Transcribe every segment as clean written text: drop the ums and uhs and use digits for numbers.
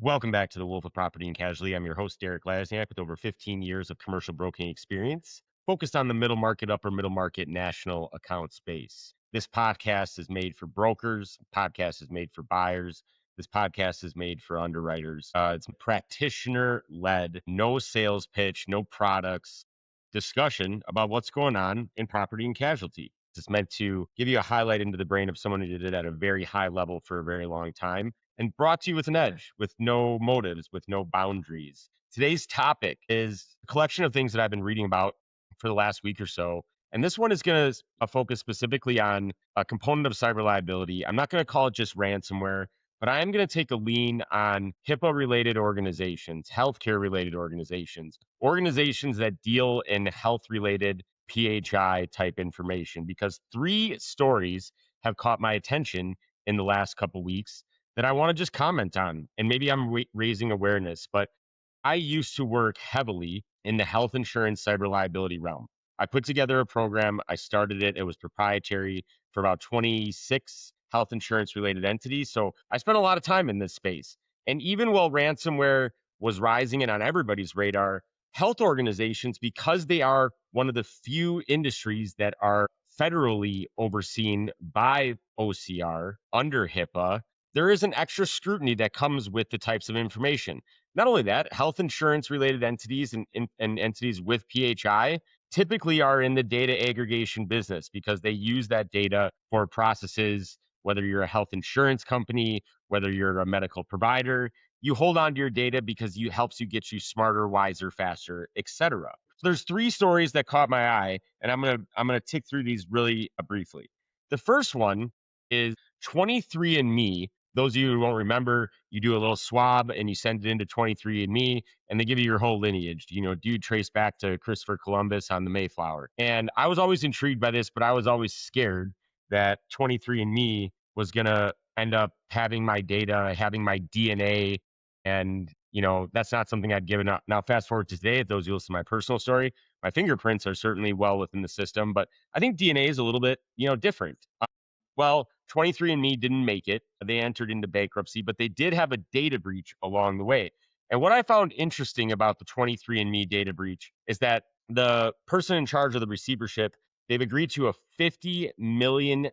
Welcome back to the Wolf of Property and Casualty. I'm your host, Derek Lasniak, with over 15 years of commercial broking experience, focused on the middle market, upper middle market, national account space. This podcast is made for brokers. Podcast is made for buyers. This podcast is made for underwriters. It's practitioner led, no sales pitch, no products, discussion about what's going on in property and casualty. It's meant to give you a highlight into the brain of someone who did it at a very high level for a very long time and brought to you with an edge, with no motives, with no boundaries. Today's topic is a collection of things that I've been reading about for the last week or so. And this one is going to focus specifically on a component of cyber liability. I'm not going to call it just ransomware, but I am going to take a lean on HIPAA related organizations, healthcare related organizations, organizations that deal in health related PHI type information, because three stories have caught my attention in the last couple weeks that I want to just comment on. And maybe I'm raising awareness, but I used to work heavily in the health insurance cyber liability realm. I put together a program. I started it. It was proprietary for about 26 health insurance related entities. So I spent a lot of time in this space. And even while ransomware was rising and on everybody's radar, health organizations, because they are one of the few industries that are federally overseen by OCR under HIPAA, there is an extra scrutiny that comes with the types of information. Not only that, health insurance related entities and entities with PHI typically are in the data aggregation business because they use that data for processes, whether you're a health insurance company, whether you're a medical provider. You hold on to your data because it helps you get you smarter, wiser, faster, etc. So there's three stories that caught my eye, and I'm gonna tick through these really briefly. The first one is 23andMe. Those of you who won't remember, you do a little swab and you send it into 23andMe, and they give you your whole lineage. Do you trace back to Christopher Columbus on the Mayflower? And I was always intrigued by this, but I was always scared that 23andMe was gonna end up having my data, having my DNA, and that's not something I'd given up. Now, fast forward to today, if those you listen to my personal story, my fingerprints are certainly well within the system, but I think DNA is a little bit, different. Well, 23andMe didn't make it. They entered into bankruptcy, but they did have a data breach along the way. And what I found interesting about the 23andMe data breach is that the person in charge of the receivership, they've agreed to a $50 million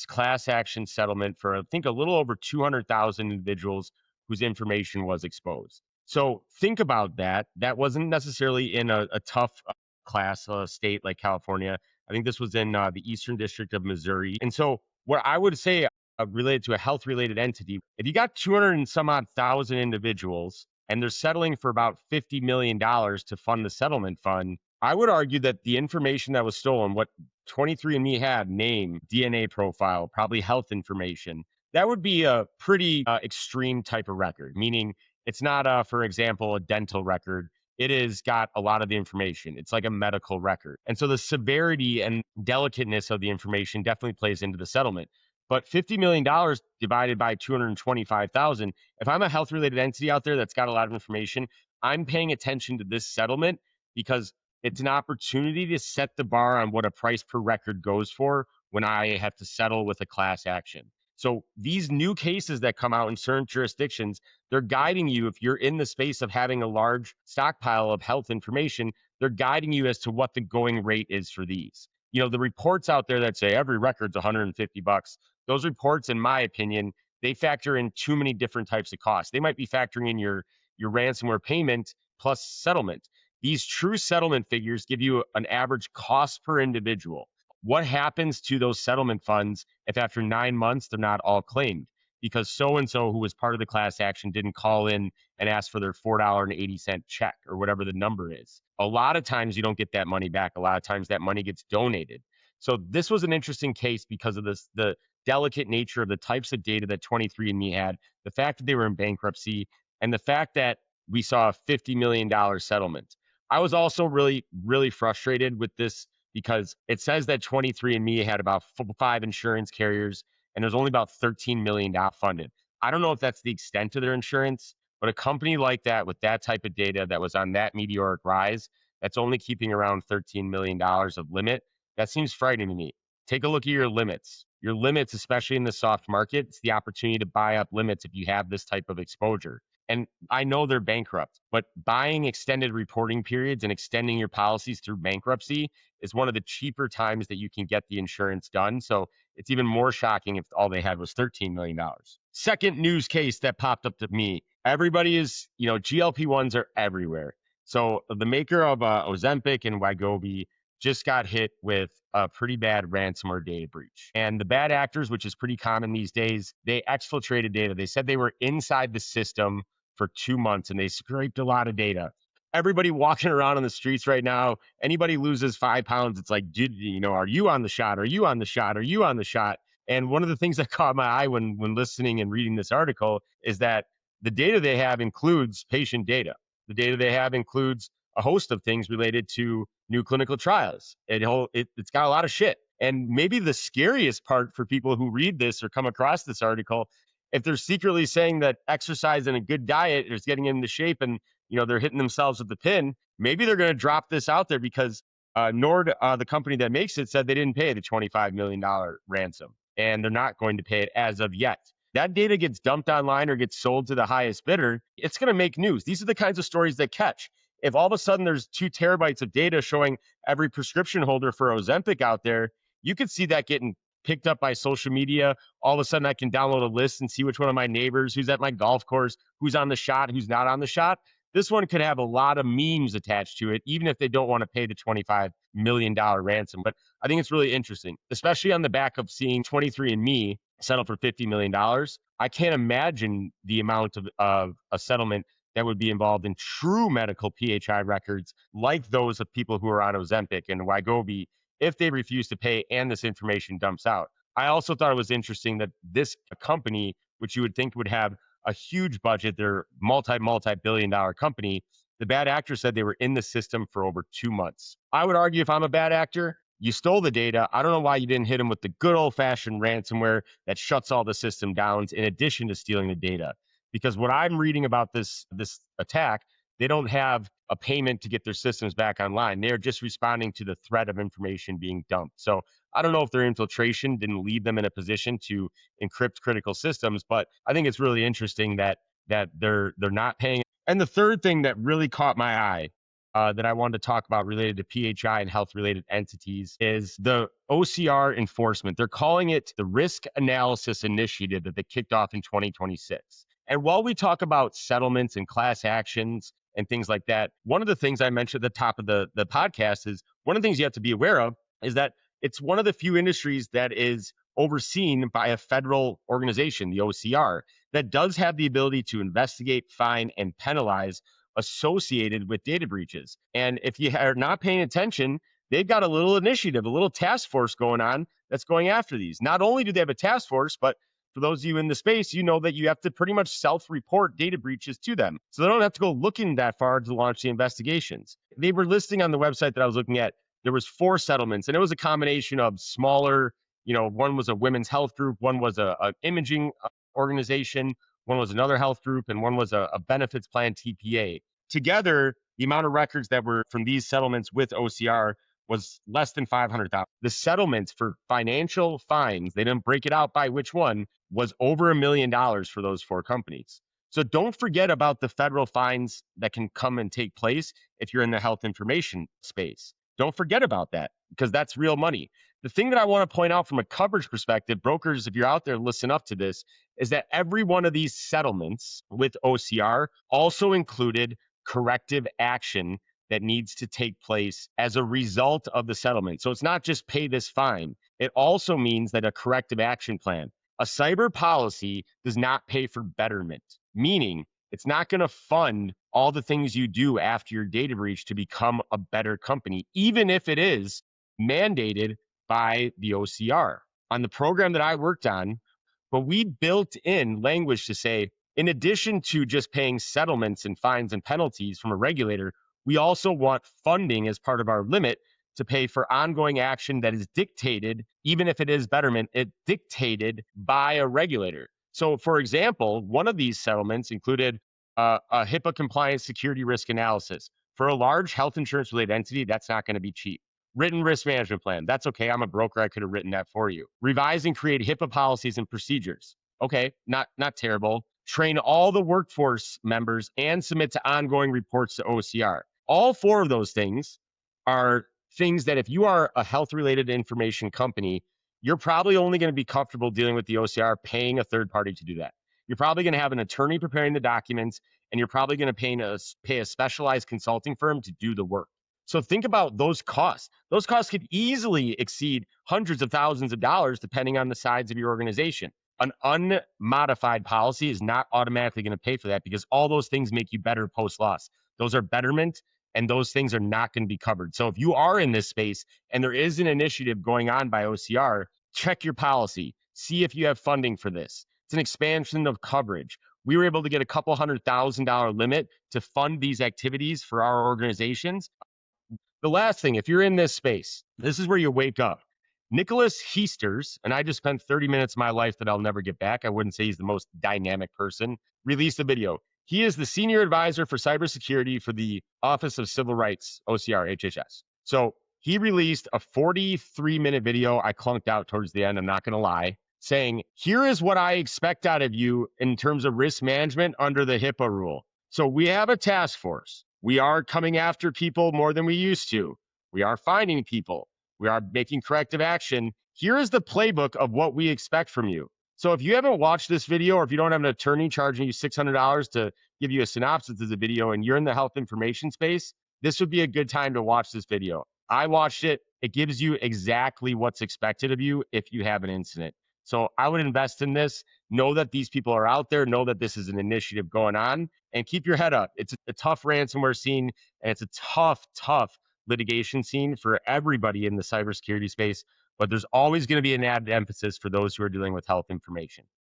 class action settlement for, I think, a little over 200,000 individuals whose information was exposed. So think about that. That wasn't necessarily in a tough class state like California. I think this was in the Eastern District of Missouri. And so, what I would say related to a health related entity, if you got 200 and some odd thousand individuals and they're settling for about $50 million to fund the settlement fund, I would argue that the information that was stolen, what 23andMe had, name, DNA profile, probably health information, that would be a pretty extreme type of record, meaning it's not, for example, a dental record. It has got a lot of the information. It's like a medical record. And so the severity and delicateness of the information definitely plays into the settlement. But $50 million divided by 225,000, if I'm a health related entity out there that's got a lot of information, I'm paying attention to this settlement because it's an opportunity to set the bar on what a price per record goes for when I have to settle with a class action. So these new cases that come out in certain jurisdictions, they're guiding you. If you're in the space of having a large stockpile of health information, they're guiding you as to what the going rate is for these. The reports out there that say every record's $150, those reports, in my opinion, they factor in too many different types of costs. They might be factoring in your ransomware payment plus settlement. These true settlement figures give you an average cost per individual. What happens to those settlement funds if after 9 months they're not all claimed? Because so and so who was part of the class action didn't call in and ask for their $4.80 check or whatever the number is. A lot of times you don't get that money back. A lot of times that money gets donated. So this was an interesting case because of the delicate nature of the types of data that 23andMe had, the fact that they were in bankruptcy, and the fact that we saw a $50 million settlement. I was also really, really frustrated with this because it says that 23andMe had about 5 insurance carriers and there's only about $13 million funded. I don't know if that's the extent of their insurance, but a company like that with that type of data that was on that meteoric rise, that's only keeping around $13 million of limit, that seems frightening to me. take a look at your limits. Your limits, especially in the soft market, it's the opportunity to buy up limits if you have this type of exposure. And I know they're bankrupt, but buying extended reporting periods and extending your policies through bankruptcy is one of the cheaper times that you can get the insurance done. So it's even more shocking if all they had was $13 million. Second news case that popped up to me. Everybody is, GLP-1s are everywhere. So the maker of Ozempic and Wegovy just got hit with a pretty bad ransomware data breach. And the bad actors, which is pretty common these days, they exfiltrated data. They said they were inside the system for 2 months and they scraped a lot of data. Everybody walking around on the streets right now, anybody loses 5 pounds, it's like, dude, are you on the shot? Are you on the shot? Are you on the shot? And one of the things that caught my eye when listening and reading this article is that the data they have includes patient data. The data they have includes a host of things related to new clinical trials. It's got a lot of shit. And maybe the scariest part for people who read this or come across this article, if they're secretly saying that exercise and a good diet is getting into shape and they're hitting themselves with the pin, maybe they're going to drop this out there because Nord, the company that makes it, said they didn't pay the $25 million ransom, and they're not going to pay it as of yet. That data gets dumped online or gets sold to the highest bidder, it's going to make news. These are the kinds of stories that catch. If all of a sudden there's 2 terabytes of data showing every prescription holder for Ozempic out there, you could see that getting picked up by social media. All of a sudden I can download a list and see which one of my neighbors, who's at my golf course, who's on the shot, who's not on the shot. This one could have a lot of memes attached to it, even if they don't want to pay the $25 million ransom. But I think it's really interesting, especially on the back of seeing 23andMe settle for $50 million. I can't imagine the amount of a settlement that would be involved in true medical PHI records like those of people who are on Ozempic and Wegovy if they refuse to pay and this information dumps out. I also thought it was interesting that this company, which you would think would have a huge budget, they're multi-billion dollar company, the bad actor said they were in the system for over 2 months. I would argue if I'm a bad actor, you stole the data. I don't know why you didn't hit them with the good old-fashioned ransomware that shuts all the system down in addition to stealing the data. Because what I'm reading about this attack, they don't have a payment to get their systems back online. They're just responding to the threat of information being dumped. So I don't know if their infiltration didn't leave them in a position to encrypt critical systems, but I think it's really interesting that they're not paying. And the third thing that really caught my eye that I wanted to talk about related to PHI and health-related entities is the OCR enforcement. They're calling it the Risk Analysis Initiative that they kicked off in 2026. And while we talk about settlements and class actions and things like that, one of the things I mentioned at the top of the podcast is one of the things you have to be aware of is that it's one of the few industries that is overseen by a federal organization, the OCR, that does have the ability to investigate, fine, and penalize associated with data breaches. And if you are not paying attention, they've got a little initiative, a little task force going on that's going after these. Not only do they have a task force, but for those of you in the space, you know that you have to pretty much self-report data breaches to them. So they don't have to go looking that far to launch the investigations. They were listing on the website that I was looking at, there was 4 settlements, and it was a combination of smaller, one was a women's health group, one was a imaging organization, one was another health group, and one was a benefits plan TPA. Together, the amount of records that were from these settlements with OCR was less than 500,000. The settlements for financial fines, they didn't break it out by which one, was over $1 million for those 4 companies. So don't forget about the federal fines that can come and take place if you're in the health information space. Don't forget about that because that's real money. The thing that I want to point out from a coverage perspective, brokers, if you're out there, listen up to this, is that every one of these settlements with OCR also included corrective action that needs to take place as a result of the settlement. So it's not just pay this fine. It also means that a corrective action plan. A cyber policy does not pay for betterment, meaning it's not going to fund all the things you do after your data breach to become a better company, even if it is mandated by the OCR. On the program that I worked on, but we built in language to say, in addition to just paying settlements and fines and penalties from a regulator, we also want funding as part of our limit to pay for ongoing action that is dictated, even if it is betterment, it's dictated by a regulator. So, for example, one of these settlements included a HIPAA compliance security risk analysis. For a large health insurance related entity, that's not going to be cheap. Written risk management plan. That's okay. I'm a broker. I could have written that for you. Revise and create HIPAA policies and procedures. Okay, not terrible. Train all the workforce members and submit to ongoing reports to OCR. All four of those things are things that if you are a health related information company, you're probably only going to be comfortable dealing with the OCR paying a third party to do that. You're probably going to have an attorney preparing the documents, and you're probably going to pay a specialized consulting firm to do the work. So think about those costs. Those costs could easily exceed hundreds of thousands of dollars depending on the size of your organization. An unmodified policy is not automatically going to pay for that because all those things make you better post loss. Those are betterment, and those things are not going to be covered. So if you are in this space and there is an initiative going on by OCR, check your policy. See if you have funding for this. It's an expansion of coverage. We were able to get a couple $100,000 limit to fund these activities for our organizations. The last thing, if you're in this space, this is where you wake up. Nicholas Heasters, and I just spent 30 minutes of my life that I'll never get back. I wouldn't say he's the most dynamic person, released a video. He is the senior advisor for cybersecurity for the Office of Civil Rights, OCR, HHS. So he released a 43-minute video. I clunked out towards the end, I'm not going to lie, saying, here is what I expect out of you in terms of risk management under the HIPAA rule. So we have a task force. We are coming after people more than we used to. We are finding people. We are making corrective action. Here is the playbook of what we expect from you. So if you haven't watched this video, or if you don't have an attorney charging you $600 to give you a synopsis of the video and you're in the health information space, this would be a good time to watch this video. I watched it. It gives you exactly what's expected of you if you have an incident. So I would invest in this. Know that these people are out there. Know that this is an initiative going on, and keep your head up. It's a tough ransomware scene, and it's a tough litigation scene for everybody in the cybersecurity space. But there's always going to be an added emphasis for those who are dealing with health information.